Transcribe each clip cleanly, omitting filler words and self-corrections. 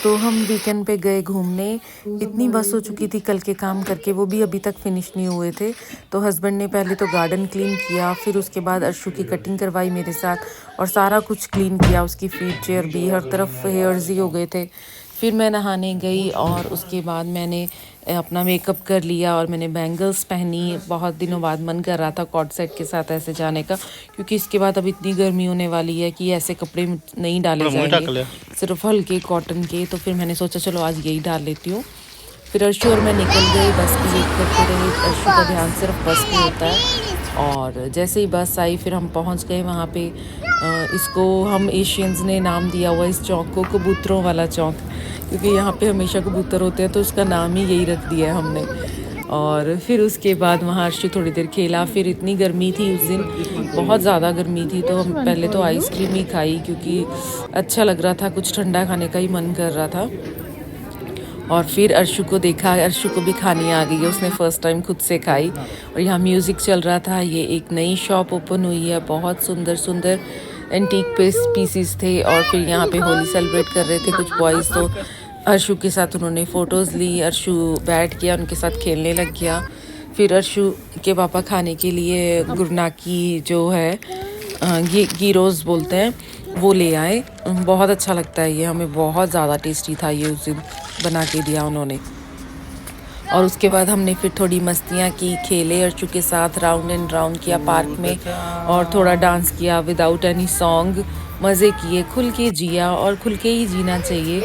तो हम वीकेंड पे गए घूमने। इतनी बस हो चुकी थी कल के काम करके, वो भी अभी तक फिनिश नहीं हुए थे। तो हस्बैंड ने पहले तो गार्डन क्लीन किया, फिर उसके बाद अर्शु की कटिंग करवाई मेरे साथ और सारा कुछ क्लीन किया। उसकी फीड चेयर भी, हर तरफ हेयर्स ही हो गए थे। फिर मैं नहाने गई और उसके बाद मैंने अपना मेकअप कर लिया और मैंने बैंगल्स पहनी। बहुत दिनों बाद मन कर रहा था कॉर्ड सेट के साथ ऐसे जाने का, क्योंकि इसके बाद अब इतनी गर्मी होने वाली है कि ऐसे कपड़े नहीं डाले जाएंगे, सिर्फ हल्के कॉटन के। तो फिर मैंने सोचा चलो आज यही डाल लेती हूँ। फिर अर्शु और मैं निकल गए, बस की वेट करते रहे। अर्शु का ध्यान सिर्फ बस पे होता है। और जैसे ही बस आई फिर हम पहुंच गए वहाँ पे। इसको हम एशियंस ने नाम दिया हुआ इस चौक को कबूतरों वाला चौक, क्योंकि यहाँ पे हमेशा कबूतर होते हैं, तो उसका नाम ही यही रख दिया है हमने। और फिर उसके बाद वहाँ अर्शु थोड़ी देर खेला। फिर इतनी गर्मी थी उस दिन, बहुत ज़्यादा गर्मी थी, तो हम पहले तो आइसक्रीम ही खाई क्योंकि अच्छा लग रहा था, कुछ ठंडा खाने का ही मन कर रहा था। और फिर अर्शु को देखा, अर्शु को भी खानी आ गई है, उसने फ़र्स्ट टाइम खुद से खाई। और यहाँ म्यूज़िक चल रहा था। ये एक नई शॉप ओपन हुई है, बहुत सुंदर सुंदर एंटीक पीसीस थे। और फिर यहाँ पे होली सेलिब्रेट कर रहे थे कुछ बॉयज़, तो अर्शु के साथ उन्होंने फ़ोटोज़ ली। अर्शु बैठ गया, उनके साथ खेलने लग गया। फिर अर्शु के पापा खाने के लिए गुरनाकी जो है गिरोज़ बोलते हैं, वो ले आए। बहुत अच्छा लगता है ये, हमें बहुत ज़्यादा टेस्टी था ये, उस दिन बना के दिया उन्होंने। और उसके बाद हमने फिर थोड़ी मस्तियाँ की, खेले अर्शु के साथ, राउंड एंड राउंड किया पार्क में और थोड़ा डांस किया विदाउट एनी सॉन्ग। मज़े किए, खुल के जिया, और खुल के ही जीना चाहिए।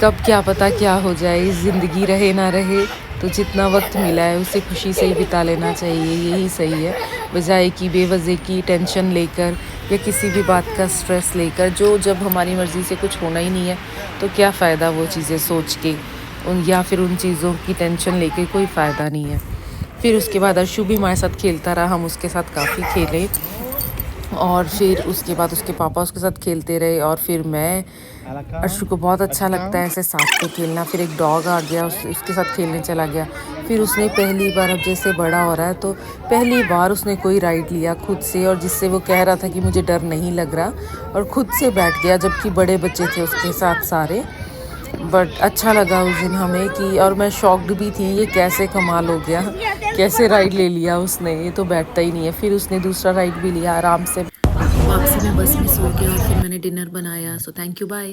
कब क्या पता क्या हो जाए, ज़िंदगी रहे ना रहे, तो जितना वक्त मिला है उसे खुशी से ही बिता लेना चाहिए, यही सही है। बजाय कि बेवजह की टेंशन लेकर या किसी भी बात का स्ट्रेस लेकर, जो जब हमारी मर्ज़ी से कुछ होना ही नहीं है, तो क्या फ़ायदा वो चीज़ें सोच के या फिर उन चीज़ों की टेंशन लेके, कोई फ़ायदा नहीं है। फिर उसके बाद अर्शु भी हमारे साथ खेलता रहा, हम उसके साथ काफ़ी खेले। और फिर उसके बाद उसके पापा उसके साथ खेलते रहे और फिर मैं। अर्शु को बहुत अच्छा लगता है ऐसे साथ में खेलना। फिर एक डॉग आ गया, उसके साथ खेलने चला गया। फिर उसने पहली बार, अब जैसे बड़ा हो रहा है तो पहली बार उसने कोई राइड लिया खुद से, और जिससे वो कह रहा था कि मुझे डर नहीं लग रहा, और ख़ुद से बैठ गया, जबकि बड़े बच्चे थे उसके साथ सारे। बट अच्छा लगा उस दिन हमें कि, और मैं शॉक्ड भी थी, ये कैसे कमाल हो गया, कैसे राइड ले लिया उसने, ये तो बैठता ही नहीं है। फिर उसने दूसरा राइड भी लिया आराम से। वापसी में बस में सो गया और फिर मैंने डिनर बनाया। So thank you, bye.